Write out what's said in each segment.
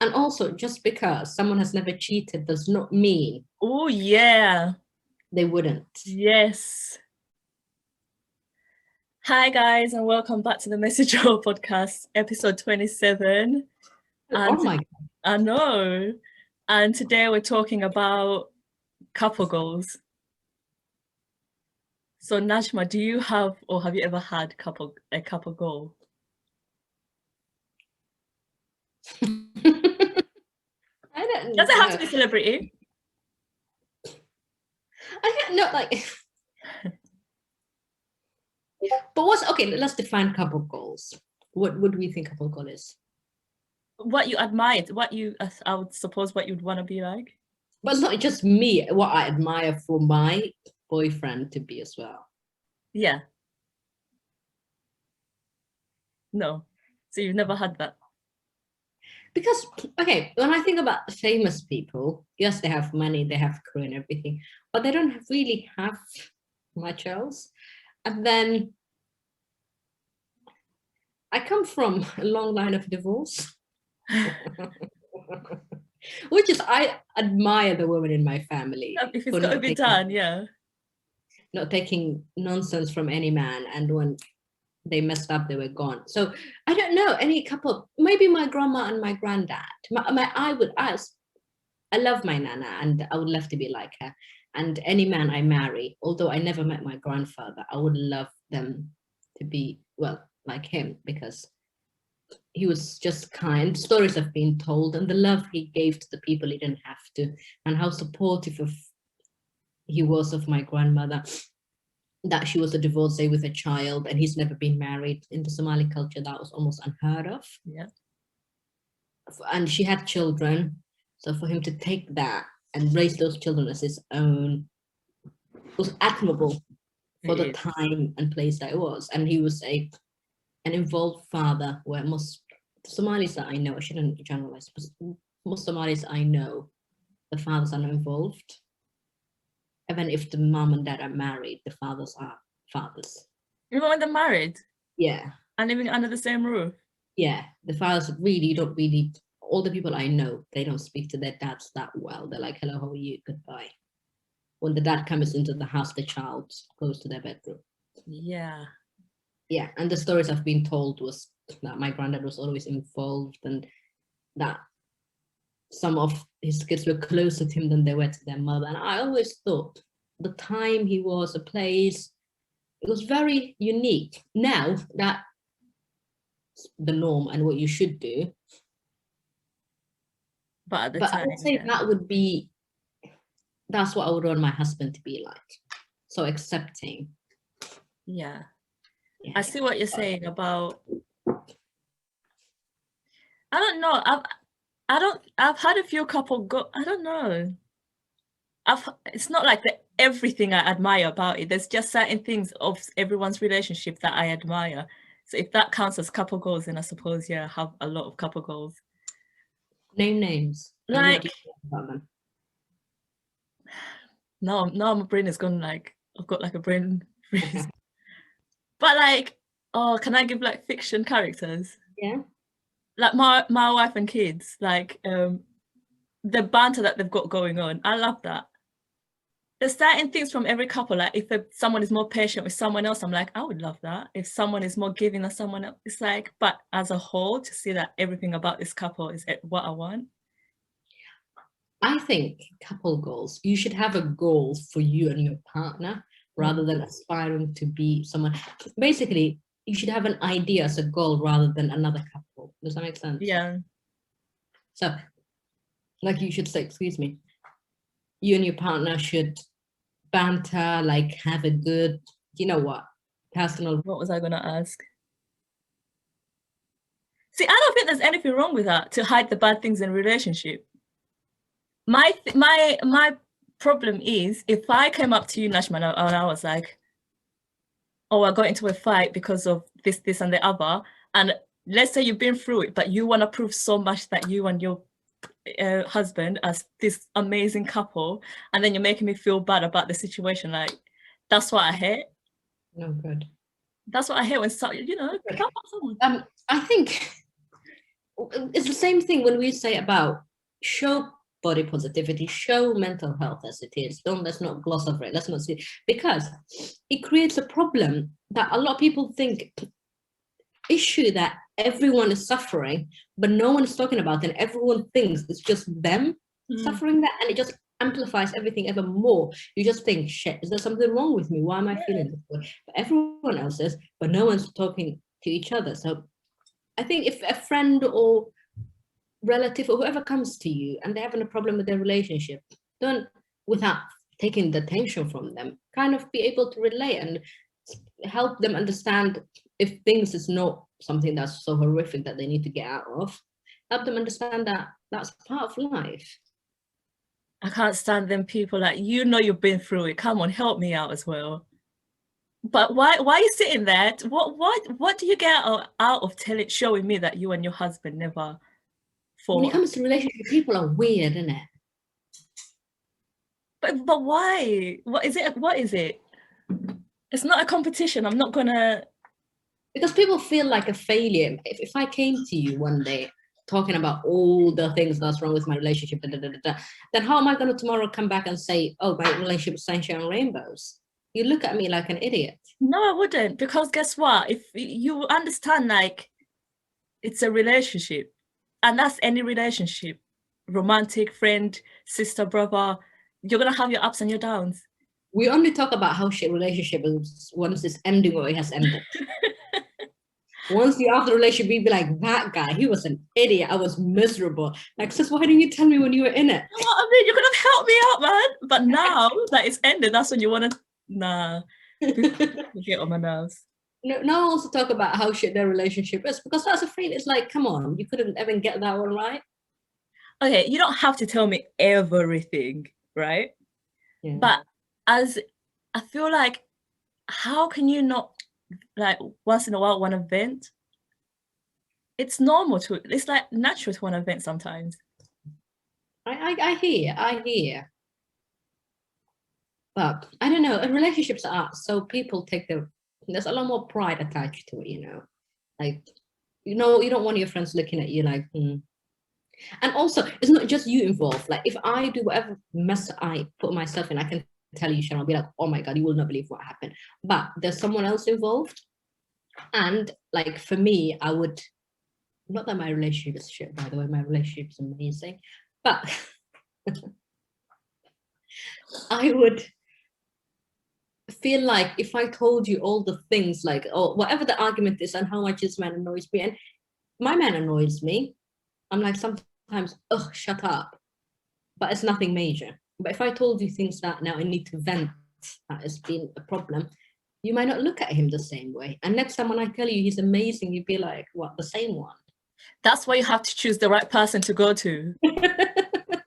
And also, just because someone has never cheated does not mean Oh yeah, they wouldn't. yes. Hi guys, and welcome back to the Message Hall podcast, episode 27. Oh my God. I know. And today we're talking about couple goals. So Najma, do you have, or have you ever had a couple goal? I don't Does it have know. to be celebrity? I don't know, like. But what's okay? Let's define couple goals. What would we think couple goal is? What you admired, I would suppose what you'd want to be like. But it's not just me. What I admire for my boyfriend to be as well. Yeah. No. So you've never had that? Because, okay, when I think about famous people, yes, they have money, they have crew and everything, but they don't really have much else. And then I come from a long line of divorce, which is, I admire the women in my family. If it's got to be done, yeah. Not taking nonsense from any man, and when they messed up, they were gone. So I don't know any couple, maybe my grandma and my granddad. I love my nana and I would love to be like her. And any man I marry, although I never met my grandfather, I would love them to be, well, like him, because he was just kind. Stories have been told, and the love he gave to the people he didn't have to, and how supportive he was of my grandmother, that she was a divorcee with a child and he's never been married. In the Somali culture, that was almost unheard of. Yeah. And she had children. So for him to take that and raise those children as his own was admirable for the time and place that it was. And he was an involved father, where most Somalis that I know, I shouldn't generalize, but most Somalis I know, the fathers are not involved. Even if the mom and dad are married, the fathers are fathers. Even when they're married? Yeah. And living under the same roof? Yeah. The fathers really don't really, all the people I know, they don't speak to their dads that well. They're like, hello, how are you? Goodbye. When the dad comes into the house, the child goes to their bedroom. Yeah. Yeah. And the stories I've been told was that my granddad was always involved, and that some of his kids were closer to him than they were to their mother. And I always thought the time he was, a place, it was very unique. Now that's the norm and what you should do. But at the time, I would say that would be, that's what I would want my husband to be like. So accepting. Yeah. I see what you're saying about, I don't know. I've had a few couple go, I don't know. It's not like everything I admire about it. There's just certain things of everyone's relationship that I admire. So if that counts as couple goals, then I suppose, yeah, I have a lot of couple goals. Name names. Like, no, my brain is gone, like, I've got like a brain freeze. But like, oh, can I give like fiction characters? Yeah. Like my wife and kids, like the banter that they've got going on. I love that. There's certain things from every couple, like if someone is more patient with someone else, I'm like, I would love that. If someone is more giving than someone else, it's like, but as a whole, to see that everything about this couple is what I want. I think couple goals, you should have a goal for you and your partner rather than aspiring to be someone. Basically, you should have an idea as a goal rather than another couple. Does that make sense? Yeah. So, like, you should say, excuse me, you and your partner should banter, like have a good, you know what, personal. What was I gonna ask? See, I don't think there's anything wrong with that, to hide the bad things in a relationship. My problem is, if I came up to you, Najma, and I was like, oh, I got into a fight because of this, and the other, and let's say you've been through it, but you want to prove so much that you and your husband as this amazing couple, and then you're making me feel bad about the situation. Like, that's what I hate. No good. That's what I hate when, you know, I think it's the same thing when we say about show body positivity, show mental health as it is. Let's not gloss over it. Let's not see, because it creates a problem that a lot of people think issue that everyone is suffering, but no one is talking about, and everyone thinks it's just them suffering that, and it just amplifies everything ever more. You just think, shit, is there something wrong with me? Why am I feeling this way? But everyone else is, but no one's talking to each other. So I think if a friend or relative or whoever comes to you and they're having a problem with their relationship, don't, without taking the tension from them, kind of be able to relate and help them understand if things is not something that's so horrific that they need to get out of. Help them understand that that's part of life. I can't stand them people like, you know, you've been through it. Come on, help me out as well. But why are you sitting there? What do you get out of showing me that you and your husband never fought? When it comes to relationships, people are weird, isn't it? But why? What is it? It's not a competition. I'm not gonna. Because people feel like a failure. If I came to you one day talking about all the things that's wrong with my relationship, then how am I going to tomorrow come back and say, oh, my relationship is sunshine and rainbows? You look at me like an idiot. No, I wouldn't, because guess what? If you understand, like, it's a relationship, and that's any relationship, romantic, friend, sister, brother, you're going to have your ups and your downs. We only talk about how shit relationship is once it's ending or it has ended. Once you're after the relationship, you'd be like, that guy, he was an idiot. I was miserable. Like, sis, why didn't you tell me when you were in it? You know what I mean? You could have helped me out, man. But now that it's ended, that's when you want to, nah, get on my nerves. No one wants to talk about how shit their relationship is, because that's a feeling. It's like, come on, you couldn't even get that one right. Okay, you don't have to tell me everything, right? Yeah. But as I feel like, how can you not, like, once in a while want to vent? It's normal to, it's like natural to want to vent sometimes. I hear. But I don't know, relationships are, so people take there's a lot more pride attached to it, you know. Like, you don't want your friends looking at you like, And also, it's not just you involved. Like, if I do whatever mess I put myself in, I can tell you, Sharon, I'll be like, oh my God, you will not believe what happened. But there's someone else involved. And like, for me, I would, not that my relationship is shit, by the way, my relationship is amazing, but I would feel like if I told you all the things, like, oh, whatever the argument is and how much this man annoys me, and my man annoys me, I'm like, sometimes, oh, shut up. But it's nothing major. But if I told you things that now I need to vent, that has been a problem, you might not look at him the same way. And next time when I tell you he's amazing, you'd be like, what, the same one? That's why you have to choose the right person to go to.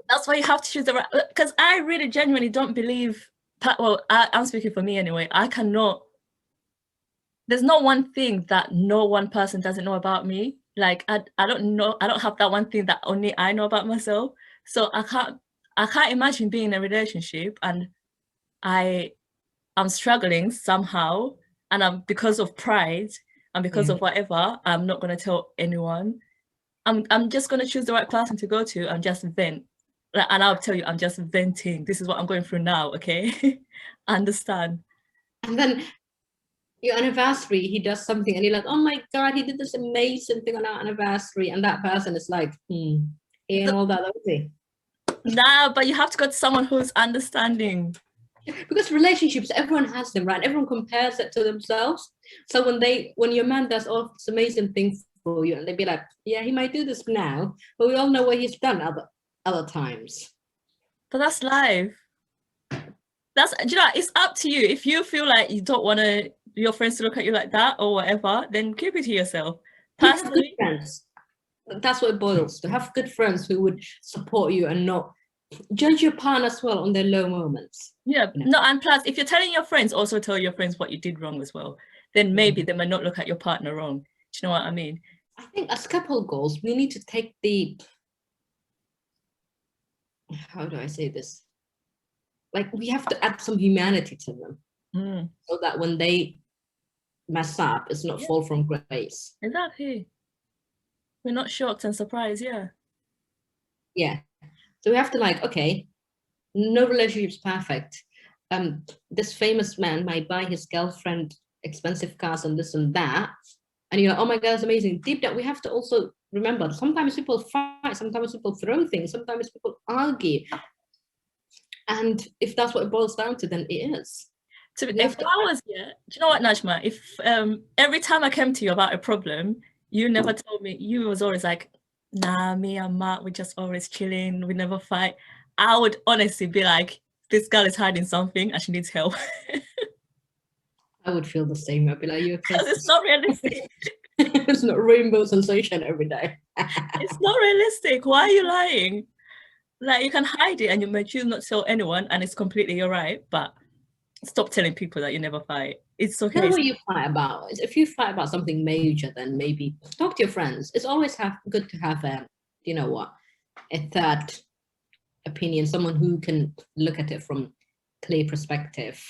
That's why you have to choose the right, because I really genuinely don't believe, well, I'm speaking for me anyway, I cannot, there's not one thing that no one person doesn't know about me. Like, I don't know, I don't have that one thing that only I know about myself. So I can't imagine being in a relationship and I'm struggling somehow, and because of pride and because of whatever, I'm not going to tell anyone. I'm just going to choose the right person to go to and just vent. And I'll tell you, I'm just venting. This is what I'm going through now, okay? Understand. And then your anniversary, he does something and you're like, oh my God, he did this amazing thing on our anniversary. And that person is like, he ain't all that, is he? Nah, but you have to go to someone who's understanding. Because relationships, everyone has them, right? Everyone compares it to themselves. So when your man does all this amazing things for you, and they be like, yeah, he might do this now, but we all know what he's done other times. But that's life. It's up to you. If you feel like you don't want your friends to look at you like that or whatever, then keep it to yourself. Personally, friends. That's what it boils to. Have good friends who would support you and not judge your partner as well on their low moments. Yeah, no, and plus, if you're telling your friends, also tell your friends what you did wrong as well. Then maybe they might not look at your partner wrong. Do you know what I mean? I think as couple goals, we need to take the, how do I say this? Like, we have to add some humanity to them so that when they mess up, it's not fall from grace. Exactly. We're not shocked and surprised, yeah. Yeah. So we have to like, okay, no relationship's perfect. This famous man might buy his girlfriend expensive cars and this and that. And you're like, oh my God, that's amazing. Deep down, we have to also remember sometimes people fight, sometimes people throw things, sometimes people argue. And if that's what it boils down to, then it is. If I was, yeah, do you know what, Najma? If every time I came to you about a problem, you never told me, you was always like, nah, me and Mark, we just always chilling, we never fight. I would honestly be like, this girl is hiding something and she needs help. I would feel the same. I'd be like, you okay? Because it's not realistic. It's not rainbow sensation every day. It's not realistic. Why are you lying? Like, you can hide it and you may choose not to tell anyone and it's completely your right, but stop telling people that you never fight. It's okay. Tell what you fight about. If you fight about something major, then maybe talk to your friends. It's always good to have a, you know what, a third opinion, someone who can look at it from clear perspective.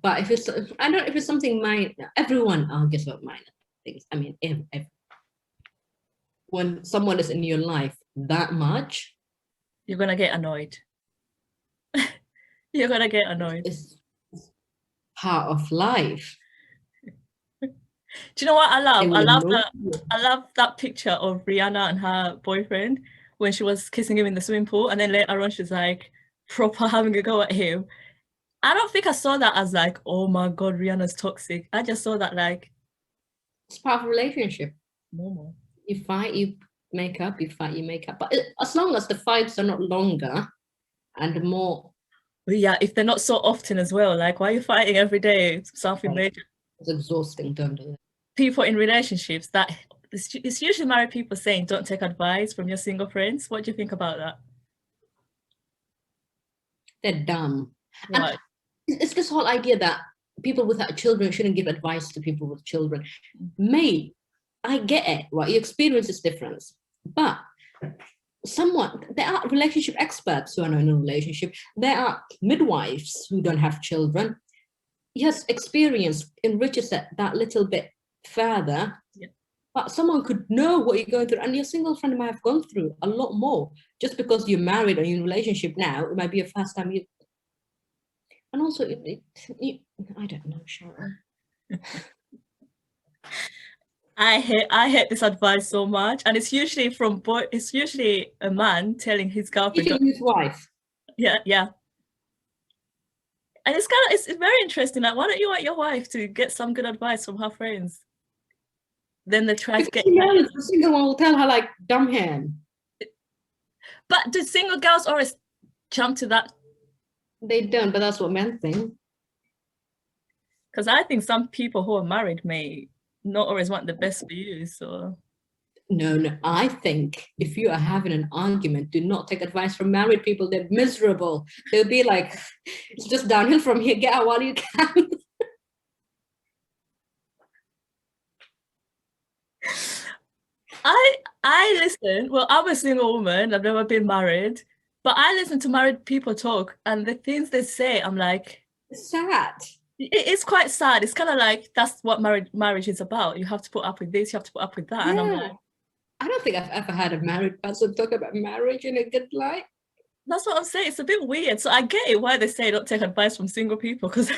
But if it's, I don't, if it's something minor, everyone argues about minor things. I mean, if when someone is in your life that much, you're gonna get annoyed. You're gonna get annoyed. It's part of life. Do you know what I love? I love that picture of Rihanna and her boyfriend when she was kissing him in the swimming pool, and then later on she's like proper having a go at him. I don't think I saw that as like, oh my God, Rihanna's toxic. I just saw that like it's part of a relationship. Normal. You fight, you make up, you fight, you make up. But as long as the fights are not longer and more. Yeah, if they're not so often as well, like why are you fighting every day? Something major. It's exhausting, don't it? People in relationships, that it's usually married people saying, don't take advice from your single friends. What do you think about that? They're dumb. And it's this whole idea that people without children shouldn't give advice to people with children. Mate, I get it, right? Your experience is different. But there are relationship experts who are not in a relationship. There are midwives who don't have children. Yes, experience enriches it that little bit further. Yeah. But someone could know what you're going through, and your single friend might have gone through a lot more. Just because you're married or you're in a relationship now, it might be your first time you. And also, I don't know, Sharon. I hate this advice so much, and it's usually from it's usually a man telling his girlfriend. His wife. Yeah. And it's very interesting. Like, why don't you want your wife to get some good advice from her friends? Then they try to get. The single one will tell her like, dumb him. But do single girls always jump to that? They don't, but that's what men think. Because I think some people who are married may not always want the best for you. So no, I think if you are having an argument, do not take advice from married people. They're miserable. They'll be like, it's just downhill from here. Get out while you can. I listen. Well, I'm a single woman. I've never been married, but I listen to married people talk, and the things they say, I'm like, it's sad. It's quite sad. It's kind of like that's what marriage is about. You have to put up with this. You have to put up with that. Yeah. And I'm like, I don't think I've ever had a married person talk about marriage in a good light. That's what I'm saying. It's a bit weird. So I get it why they say don't take advice from single people, because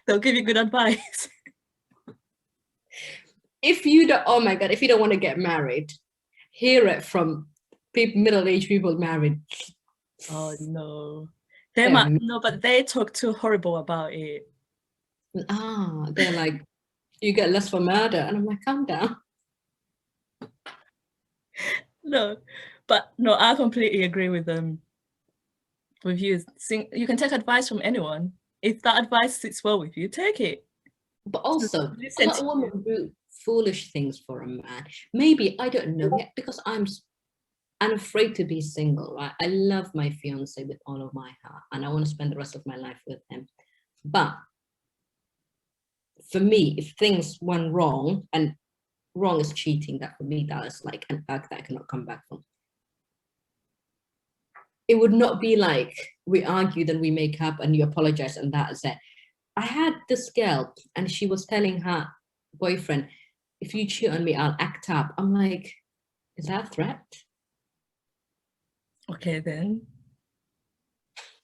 they'll give you good advice. If you don't, oh my God, if you don't want to get married, hear it from middle-aged people married. Oh no. No, but they talk too horrible about it. They're like, you get less for murder. And I'm like, calm down. No, I completely agree with them. With you. You can take advice from anyone. If that advice sits well with you, take it. But also, let a woman do foolish things for a man. Maybe, I don't know, because I'm afraid to be single, right? I love my fiance with all of my heart, and I want to spend the rest of my life with him. But for me, if things went wrong, and wrong is cheating, that for me, that is like an act that I cannot come back from. It would not be like we argue, then we make up and you apologize and that is it. I had this girl and she was telling her boyfriend, if you cheat on me, I'll act up. I'm like, is that a threat? Okay, then.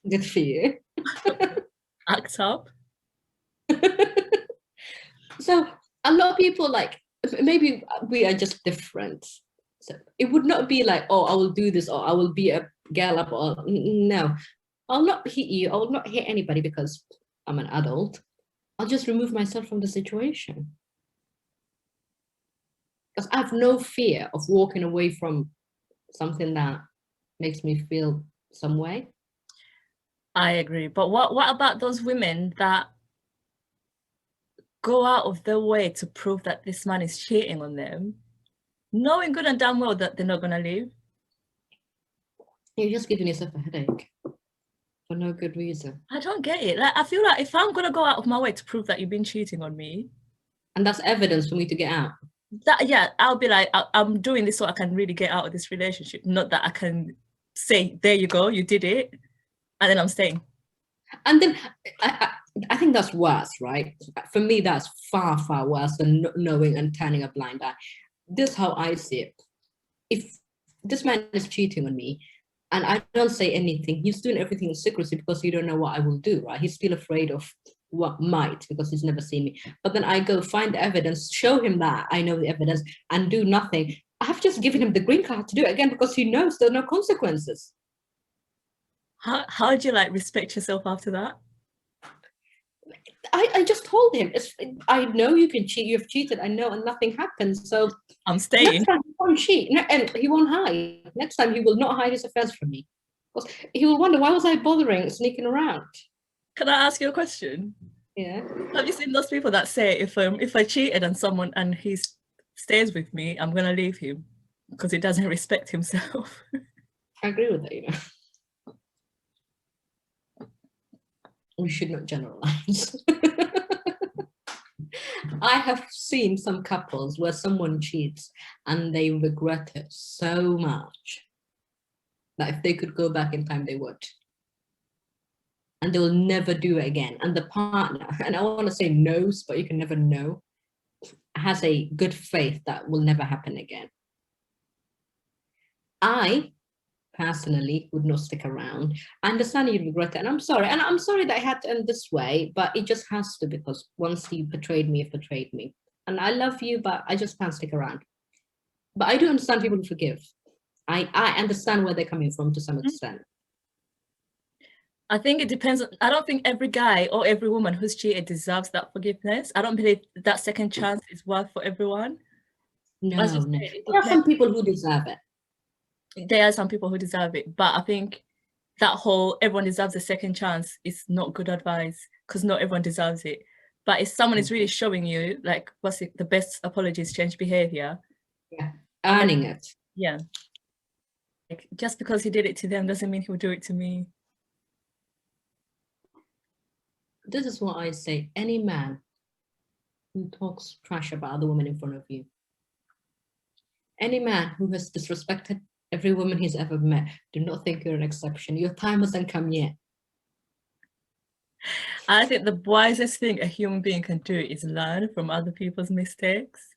Good for you. Act up. So a lot of people, like, maybe we are just different. So it would not be like, oh, I will do this, or I will be a girl up, or no, I'll not hit you. I will not hit anybody because I'm an adult. I'll just remove myself from the situation. Because I have no fear of walking away from something that makes me feel some way. I agree. But what about those women that go out of their way to prove that this man is cheating on them, knowing good and damn well that they're not going to leave? You're just giving yourself a headache for no good reason. I don't get it. Like, I feel like if I'm going to go out of my way to prove that you've been cheating on me, and that's evidence for me to get out. That, yeah, I'll be like, I'm doing this so I can really get out of this relationship, not that I can say, there you go, you did it, and then I'm staying. And then I think that's worse, right? For me, that's far, far worse than knowing and turning a blind eye. This is how I see it. If this man is cheating on me and I don't say anything, he's doing everything in secrecy because he don't know what I will do, right? He's still afraid of what might, because he's never seen me. But then I go find the evidence, show him that I know the evidence, and do nothing. I've just given him the green card to do it again because he knows there are no consequences. How do you like respect yourself after that? I just told him, I know you can cheat, you've cheated, I know, and nothing happens. So I'm staying. Next time he won't cheat, and he won't hide. Next time he will not hide his affairs from me. Because he will wonder, why was I bothering sneaking around? Can I ask you a question? Yeah. Have you seen those people that say, if I cheated on someone and he stays with me, I'm gonna leave him because he doesn't respect himself? I agree with that, you know. We should not generalize. I have seen some couples where someone cheats and they regret it so much that if they could go back in time, they would. And they will never do it again. And the partner, and I want to say knows, but you can never know, has a good faith that will never happen again. I personally would not stick around. I understand you regret it, and I'm sorry. And I'm sorry that I had to end this way, but it just has to, because once you betrayed me, you've betrayed me. And I love you, but I just can't stick around. But I do understand people who forgive. I understand where they're coming from to some extent. I think it depends. I don't think every guy or every woman who's cheated deserves that forgiveness. I don't believe that second chance is worth for everyone. No, no. There are some people who deserve it. There are some people who deserve it, but I think that whole everyone deserves a second chance is not good advice, because not everyone deserves it. But if someone is really showing you, like, what's it, the best apology is change behavior. Yeah, earning it. Yeah. Like, just because he did it to them doesn't mean he'll do it to me. This is what I say. Any man who talks trash about other women in front of you, any man who has disrespected every woman he's ever met, do not think you're an exception. Your time hasn't come yet. I think the wisest thing a human being can do is learn from other people's mistakes.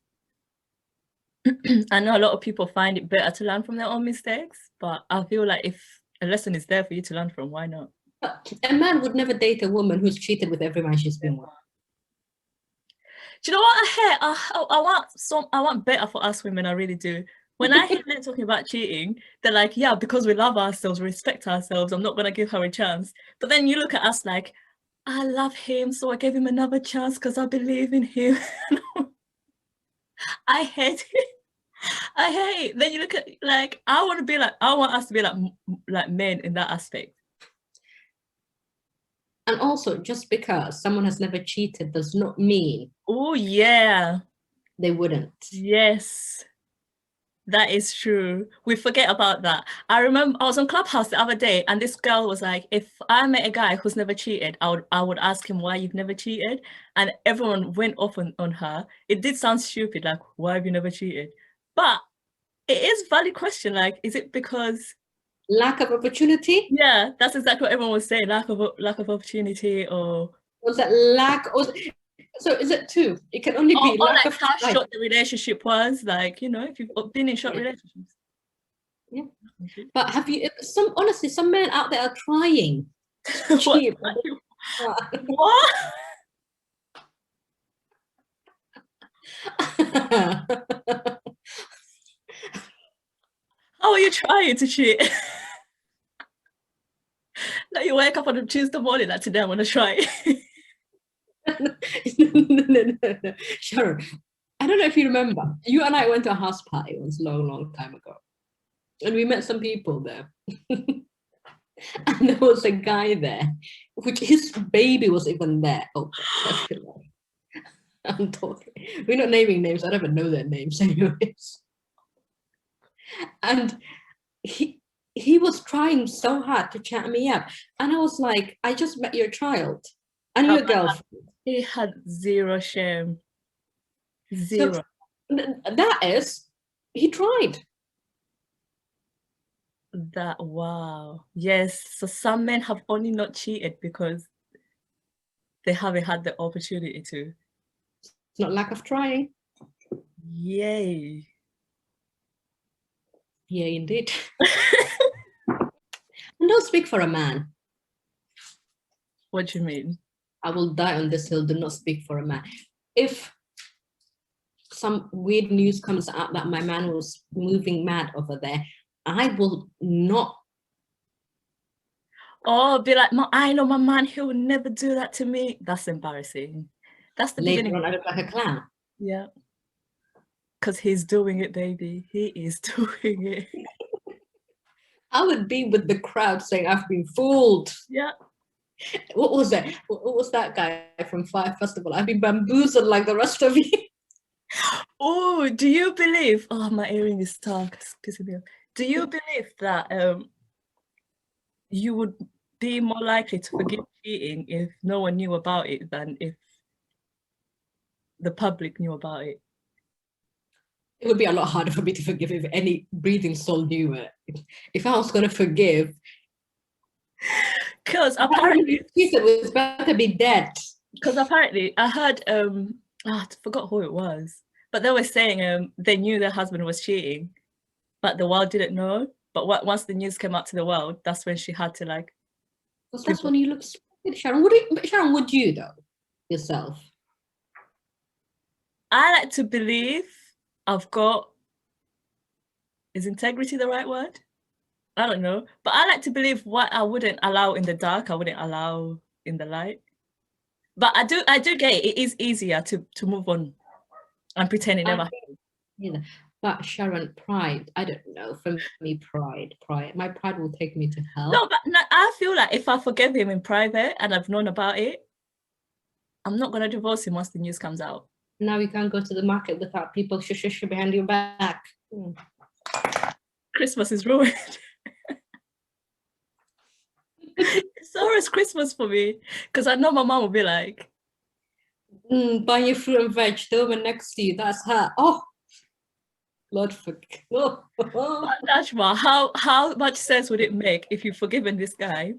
I know a lot of people find it better to learn from their own mistakes, but I feel like if a lesson is there for you to learn from, why not? But a man would never date a woman who's cheated with every man she's been with. Do you know what I hear? I want better for us women, I really do. When I hear men talking about cheating, they're like, yeah, because we love ourselves, we respect ourselves, I'm not going to give her a chance. But then you look at us like, I love him, so I gave him another chance because I believe in him. I hate it. I hate. Then you look at, like, I want us to be like men in that aspect. And also, just because someone has never cheated does not mean, oh yeah, they wouldn't. Yes, that is true. We forget about that. I remember I was on Clubhouse the other day and this girl was like, if I met a guy who's never cheated, I would ask him why you've never cheated. And everyone went off on her. It did sound stupid, like, why have you never cheated? But it is a valid question. Like, is it because lack of opportunity? Yeah, that's exactly what everyone was saying. Lack of opportunity, or was that lack? Or So is it two? It can only be Or lack like of how trying. short the relationship was, like, you know, if you've been in short relationships. Yeah. But have you, honestly, some men out there are trying. What? Cheap. What? How are you trying to cheat? Like you wake up on a Tuesday morning, like today I want to try. No. Sharon, I don't know if you remember, you and I went to a house party once, long time ago, and we met some people there. And there was a guy there, which his baby was even there. Oh, I'm talking. We're not naming names. I don't even know their names, anyways. And he was trying so hard to chat me up, and I was like, I just met your child and your girlfriend. He had zero shame. Zero. So that is, he tried. That, wow. Yes. So some men have only not cheated because they haven't had the opportunity to. It's not lack of trying. Yay. Yeah, indeed. And don't speak for a man. What do you mean? I will die on this hill. Do not speak for a man. If some weird news comes out that my man was moving mad over there, I will not. Oh, be like, I know my man, he would never do that to me. That's embarrassing. That's the Later beginning. on, I look like a clown. Yeah. Because he's doing it, baby. He is doing it. I would be with the crowd saying, I've been fooled. Yeah. What was that? What was that guy from Fire Festival? I've been bamboozled like the rest of you. Oh, do you believe? Oh, my earring is stuck. It's pissing me off. Do you believe that you would be more likely to forgive cheating if no one knew about it than if the public knew about it? It would be a lot harder for me to forgive if any breathing soul knew it. If I was going to forgive, because apparently it was better be dead. Because apparently I heard I forgot who it was, but they were saying they knew their husband was cheating, but the world didn't know. But once the news came out to the world, that's when she had to like. Because that's when you look stupid, Sharon. Sharon, would you though yourself? I like to believe I've got. Is integrity the right word? I don't know, but I like to believe what I wouldn't allow in the dark, I wouldn't allow in the light. But I do get it. It is easier to move on and pretend it never happened. Yeah. But Sharon, pride, I don't know. For me, pride. My pride will take me to hell. No, but I feel like if I forgive him in private and I've known about it, I'm not going to divorce him once the news comes out. Now you can't go to the market without people shush behind your back. Christmas is ruined. It's always Christmas for me because I know my mom will be like, buying your fruit and veg, the woman next to you, that's her. Oh, Lord forgive. Oh. Najma, how much sense would it make if you've forgiven this guy?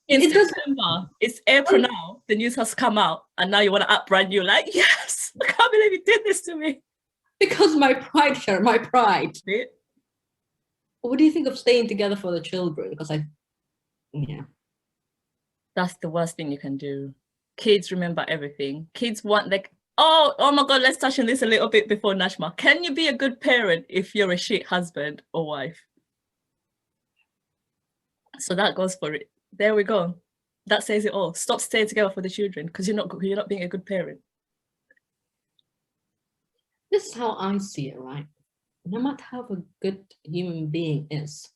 In September, it's April now, the news has come out, and now you want to act brand new, like, yes, I can't believe you did this to me. Because my pride, Sharon, my pride. What do you think of staying together for the children? Because yeah. That's the worst thing you can do. Kids remember everything. Kids want like, oh my God, let's touch on this a little bit before Najma. Can you be a good parent if you're a shit husband or wife? So that goes for it. There we go. That says it all. Stop staying together for the children because you're not being a good parent. This is how I see it, right? No matter how a good human being is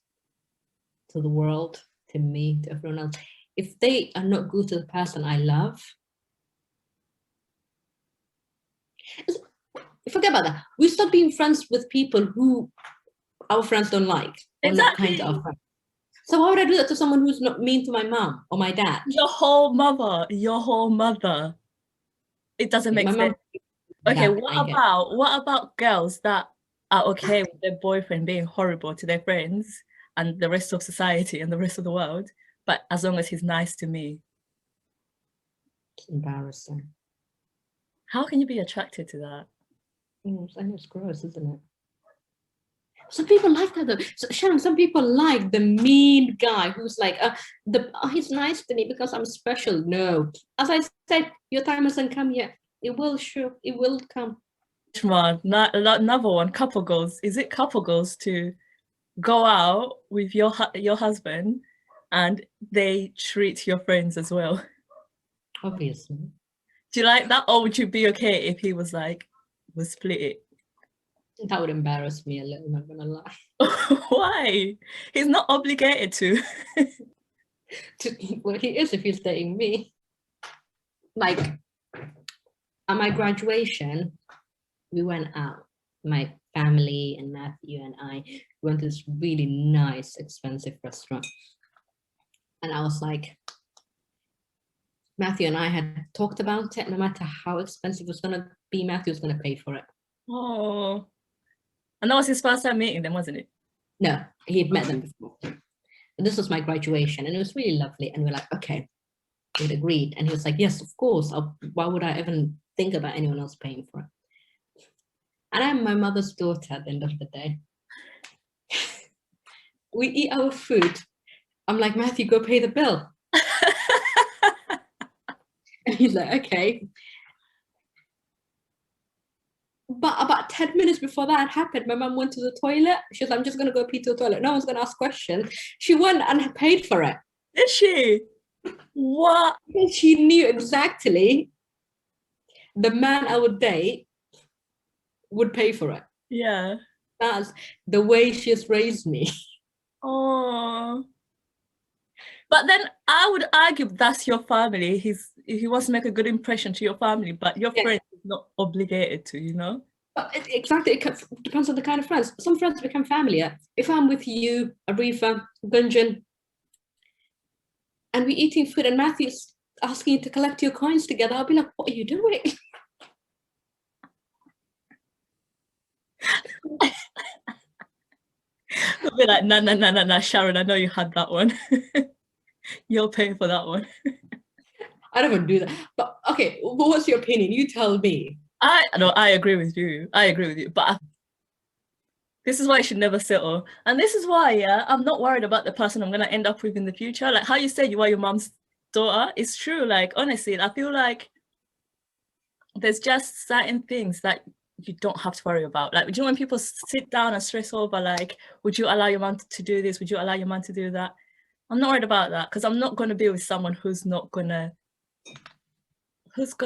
to the world, to me, to everyone else, if they are not good to the person I love, forget about that. We stop being friends with people who our friends don't like or not kind to our friends. So why would I do that to someone who's not mean to my mom or my dad? Your whole mother. It doesn't make sense. Okay, what about girls that are okay with their boyfriend being horrible to their friends and the rest of society and the rest of the world, but as long as he's nice to me? It's embarrassing. How can you be attracted to that? I know it's gross, isn't it? Some people like that though. So, Sharon, some people like the mean guy who's like, he's nice to me because I'm special. No, as I said, your time hasn't come yet. It will, sure, it will come. Another one, couple goals. Is it couple goals to go out with your husband and they treat your friends as well? Obviously. Do you like that, or would you be okay if he was like, we'll split it? That would embarrass me a little, I'm not gonna lie. Why? He's not obligated to. Well, he is if he's dating me. Like, at my graduation, we went out. My family and Matthew and I went to this really nice, expensive restaurant. And I was like, Matthew and I had talked about it. No matter how expensive it was going to be, Matthew was going to pay for it. Oh. And that was his first time meeting them, wasn't it? No, he'd met them before. But this was my graduation, and it was really lovely. And we're like, okay, we'd agreed. And he was like, yes, of course. Why would I even think about anyone else paying for it? And I'm my mother's daughter at the end of the day. We eat our food. I'm like, Matthew, go pay the bill. And he's like, okay. But about 10 minutes before that happened, my mum went to the toilet. She was like, I'm just going to go pee to the toilet. No one's going to ask questions. She went and paid for it. Did she? What? Because she knew exactly the man I would date would pay for it. Yeah. That's the way she's raised me. Oh. But then I would argue that's your family. He wants to make a good impression to your family, but your friend is not obligated to, you know? But exactly, it depends on the kind of friends. Some friends become family. If I'm with you, Arifa, Gunjan, and we're eating food and Matthew's asking you to collect your coins together, I'll be like, what are you doing? I'll be like, no, Sharon, I know you had that one. You'll pay for that one. I don't want to do that. But okay, what's your opinion? You tell me. I agree with you. But this is why you should never settle. And this is why, yeah, I'm not worried about the person I'm going to end up with in the future. Like how you said you are your mom's daughter. It's true. Like, honestly, I feel like there's just certain things that you don't have to worry about. Like, do you know when people sit down and stress over, like, would you allow your mom to do this? Would you allow your mom to do that? I'm not worried about that because I'm not going to be with someone who's going to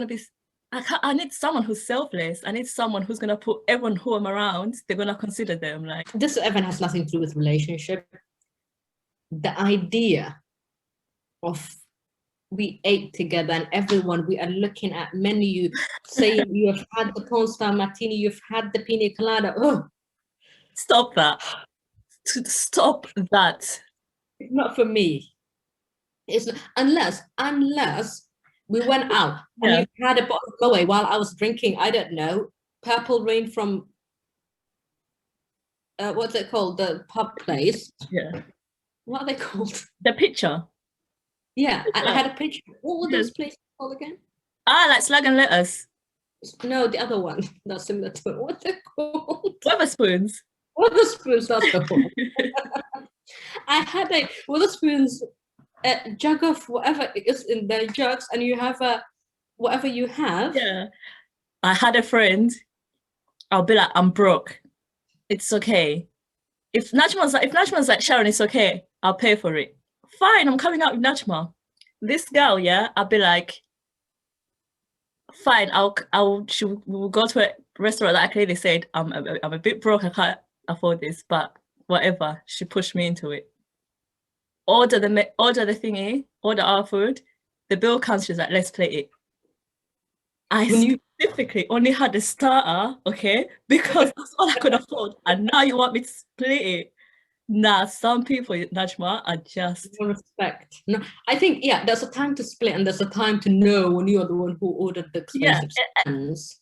be, I need someone who's selfless. I need someone who's going to put everyone who I'm around, they're going to consider them. Like, this even has nothing to do with relationship. The idea of we ate together and everyone, we are looking at menu, saying you have had the porn star martini, you've had the pina colada. Oh, stop that. Stop that. Not for me. It's unless we went out and you had a bottle of Galway while I was drinking, I don't know, Purple Rain from what's it called? The pub place. Yeah. What are they called? The picture. Yeah, I had a picture. What were those places called again? Like Slag and Letters. No, the other one that's similar to it. What's it called? Weatherspoons. Weatherspoons, that's the one. I had a Weatherspoons jug of whatever is in the jugs, and you have whatever you have. Yeah. I had a friend. I'll be like, I'm broke. It's okay. If Najma's like, Sharon, it's okay. I'll pay for it. Fine, I'm coming out with Najma. This girl, yeah, I'll be like, fine, we'll go to a restaurant that I clearly said, I'm a bit broke, I can't afford this, but whatever. She pushed me into it. Order the thingy, order our food. The bill comes, she's like, let's play it. I specifically only had the starter, okay, because that's all I could afford. And now you want me to split it. Nah, some people, Najma, are just... No respect. No, I think, yeah, there's a time to split and there's a time to know when you're the one who ordered the expensive things.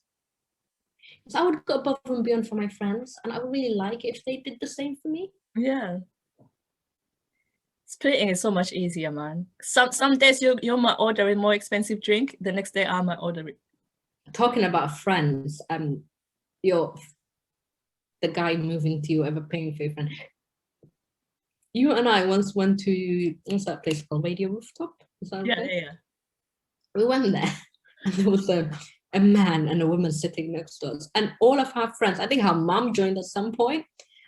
So I would go above and beyond for my friends, and I would really like it if they did the same for me. Yeah. Splitting is so much easier, man. Some days you might order a more expensive drink. The next day I might order it. Talking about friends, the guy moving to you, ever paying for your friend. You and I once went to, what's that place called? Radio Rooftop? Is that Yeah, okay? yeah. We went there and there was a man and a woman sitting next to us. And all of her friends, I think her mom joined at some point,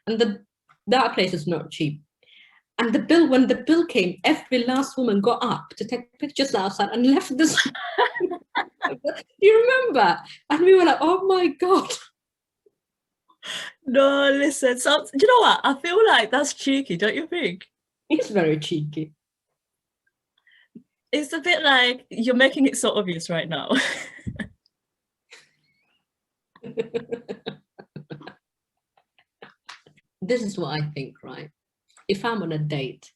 and that place is not cheap. And when the bill came, every last woman got up to take pictures outside and left this. You remember? And we were like, oh my God. No, listen. So, you know what? I feel like that's cheeky, don't you think? It's very cheeky. It's a bit like you're making it so obvious right now. This is what I think, right? If I'm on a date,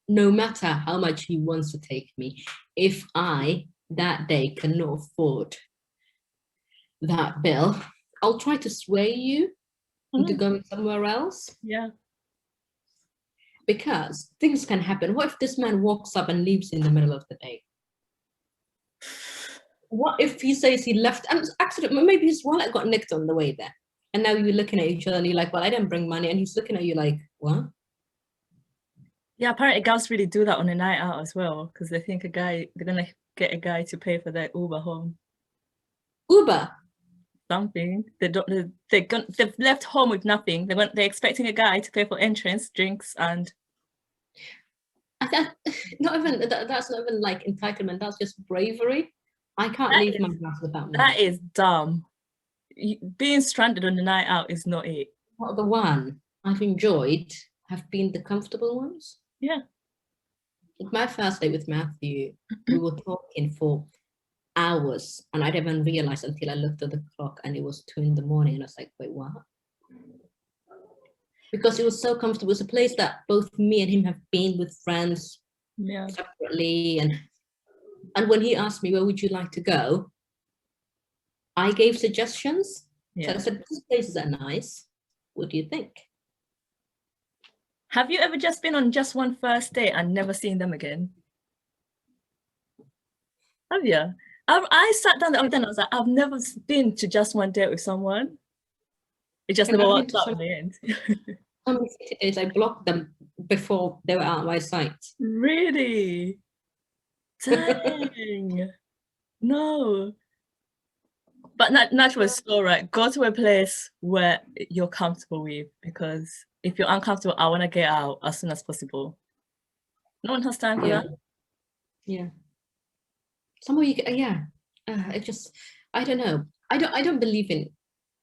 no matter how much he wants to take me, if I that day cannot afford that bill, I'll try to sway you into going somewhere else. Yeah. Because things can happen. What if this man walks up and leaves in the middle of the day? What if he says he left and accident? Maybe his wallet got nicked on the way there. And now you're looking at each other and you're like, well, I didn't bring money. And he's looking at you like, what? Yeah, apparently girls really do that on a night out as well, because they think they're gonna get a guy to pay for their Uber home. Uber? Something. They've left home with nothing. They're expecting a guy to pay for entrance, drinks, and that's not even like entitlement. That's just bravery. I can't leave my house without money. That is dumb. Being stranded on the night out is not it. Well, the one I've enjoyed have been the comfortable ones. Yeah. Like my first date with Matthew, we were talking for hours, and I didn't even realize until I looked at the clock and it was 2 a.m. and I was like, wait, what? Because it was so comfortable. It's a place that both me and him have been with friends separately, and when he asked me, where would you like to go? I gave suggestions. So I said, these places are nice. What do you think? Have you ever just been on just one first date and never seen them again? Have you? I sat down the other day and I was like, I've never been to just one date with someone. It just never worked out in the end. How many days I blocked them before they were out of my sight. Really? Dang. No. But Nat was so right. Go to a place where you're comfortable with, because if you're uncomfortable, I want to get out as soon as possible. No one has time for that. Yeah. Somewhere you can, I don't know. I don't believe in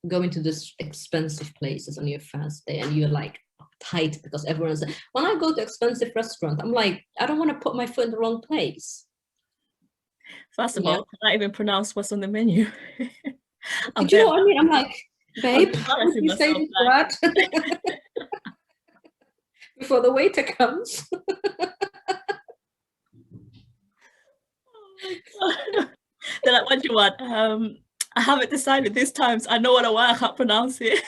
going to this expensive places on your first day and you're like tight because everyone's. When I go to expensive restaurant, I'm like, I don't want to put my foot in the wrong place. First of all, can I even pronounce what's on the menu? Do you know what I mean? I'm like, babe, how would you say this word? Before the waiter comes. They're like, what do you want? I haven't decided this time, so I know what I want, I can't pronounce it.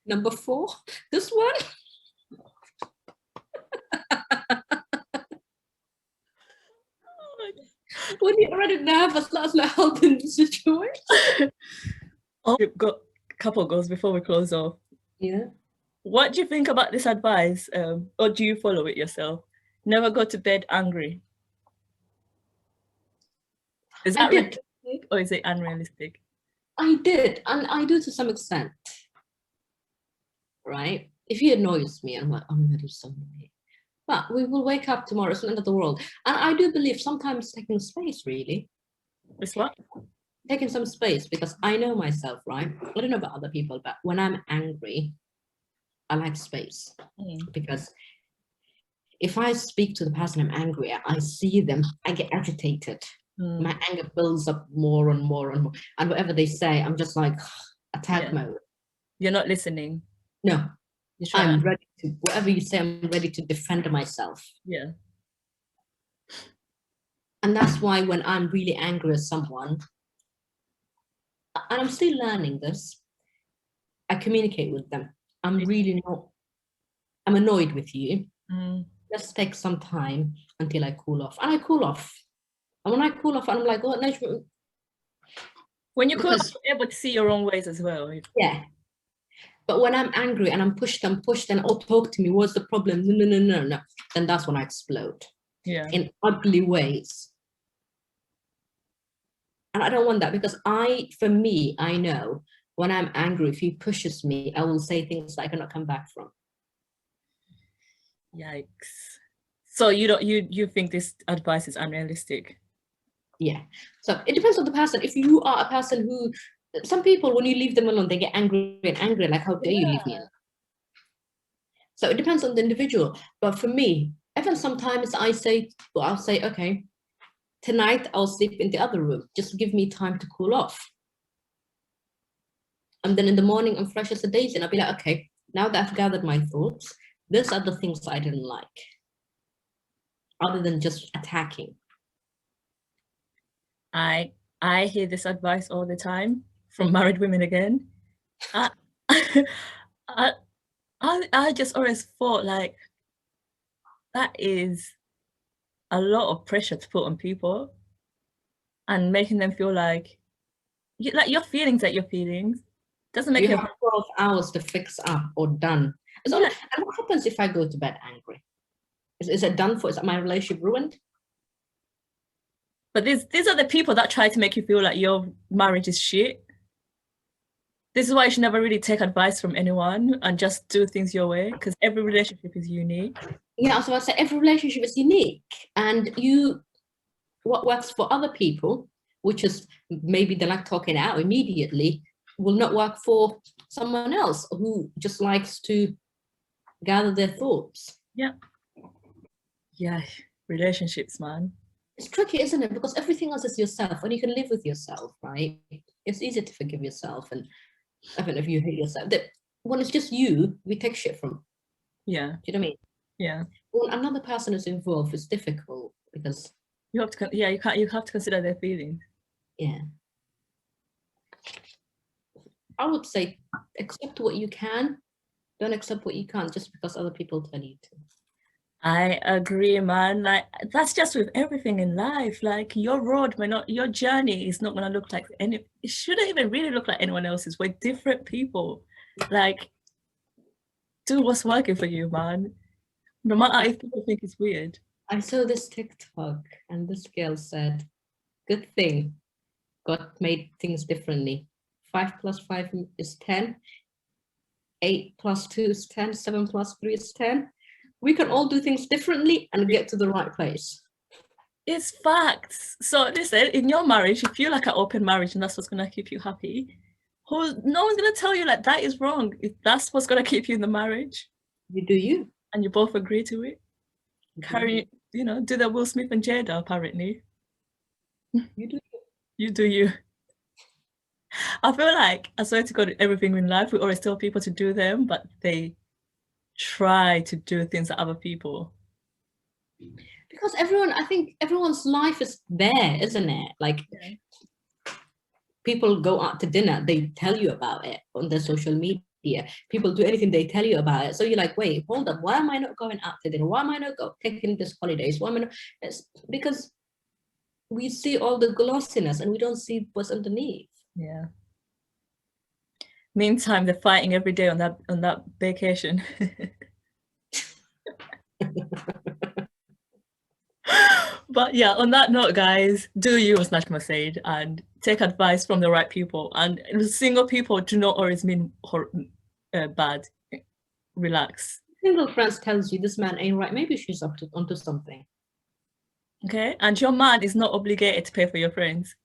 Number 4, this one. When you're already nervous, that's not helping the situation. We've got a couple of goals before we close off. Yeah. What do you think about this advice? Or do you follow it yourself? Never go to bed angry. Is that realistic or is it unrealistic? I did, and I do to some extent. Right? If he annoys me, I'm like, oh my God, he's so annoying. But we will wake up tomorrow, it's the end of the world. And I do believe sometimes taking space, really. It's what? Taking some space, because I know myself, right? I don't know about other people, but when I'm angry, I like space. Because if I speak to the person I'm angry at, I see them, I get agitated. My anger builds up more and more and more. And whatever they say, I'm just like, attack mode. You're not listening. No. I'm ready to, whatever you say, I'm ready to defend myself. Yeah. And that's why when I'm really angry at someone, and I'm still learning this, I communicate with them. I'm really not, I'm annoyed with you. Mm. Let's take some time until I cool off. And I cool off. And when I cool off, I'm like, oh, no. When you cool off, Because, you're able to see your own ways as well. yeah. But when I'm angry and I'm pushed and oh, talk to me, what's the problem? No. Then that's when I explode. Yeah. In ugly ways. And I don't want that, because for me, I know when I'm angry, if he pushes me, I will say things that I cannot come back from. Yikes. So you think this advice is unrealistic? Yeah. So it depends on the person. If you are a person who, some people, when you leave them alone, they get angry, like, how dare you leave me alone? So it depends on the individual. But for me, even sometimes I'll say, okay, tonight I'll sleep in the other room. Just give me time to cool off. And then in the morning, I'm fresh as a daisy. And I'll be like, okay, now that I've gathered my thoughts, these are the things I didn't like, other than just attacking. I hear this advice all the time from married women again. I just always thought, like, that is a lot of pressure to put on people, and making them feel like your feelings are your feelings. Doesn't make you have 12 hours to fix up or done. And what happens if I go to bed angry? Is it done for? Is my relationship ruined? But these are the people that try to make you feel like your marriage is shit. This is why you should never really take advice from anyone and just do things your way, because every relationship is unique. Yeah, so I say every relationship is unique, and what works for other people, which is maybe they like talking out immediately, will not work for someone else who just likes to gather their thoughts. Yeah. Yeah, relationships, man. It's tricky, isn't it? Because everything else is yourself, and you can live with yourself, right? It's easy to forgive yourself, and even if you hate yourself, that when it's just you, we take shit from. Yeah. Do you know what I mean? Yeah. When another person is involved, it's difficult, because you have to. Yeah, you have to consider their feelings. Yeah. I would say accept what you can. Don't accept what you can't just because other people tell you to. I agree, man. Like, that's just with everything in life. Like, your road may not, your journey is not going to look like it shouldn't even really look like anyone else's. We're different people. Like, do what's working for you, man. No matter if people think it's weird. I saw this TikTok, and this girl said, good thing God made things differently. 5 plus 5 is 10. 8 plus 2 is 10. 7 plus 3 is 10. We can all do things differently and get to the right place. It's facts. So listen, in your marriage, if you like an open marriage and that's what's going to keep you happy, no one's going to tell you like that is wrong. If that's what's going to keep you in the marriage, you do you. And you both agree to it. Carry, do the Will Smith and Jada, apparently. You do you. You do you. I feel like, I swear to God, everything in life, we always tell people to do them, but they try to do things that other people. Because I think everyone's life is there, isn't it? Like, people go out to dinner, they tell you about it on their social media. People do anything, they tell you about it. So you're like, wait, hold up, why am I not going out to dinner? Why am I not taking this holidays? Why am I not? It's because we see all the glossiness and we don't see what's underneath. Yeah. Meantime, they're fighting every day on that vacation. But yeah, on that note, guys, do you, as Najma said, and take advice from the right people. And single people do not always mean bad. Relax. Single friends tells you this man ain't right. Maybe she's onto something. Okay, and your man is not obligated to pay for your friends,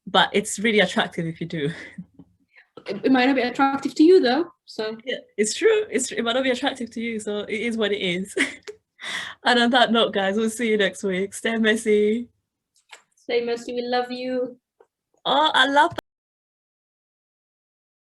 but it's really attractive if you do. It might not be attractive to you though. So yeah, it's true. It might not be attractive to you, so it is what it is. And on that note, guys, we'll see you next week. Stay messy. Stay messy. We love you. Oh, I love that.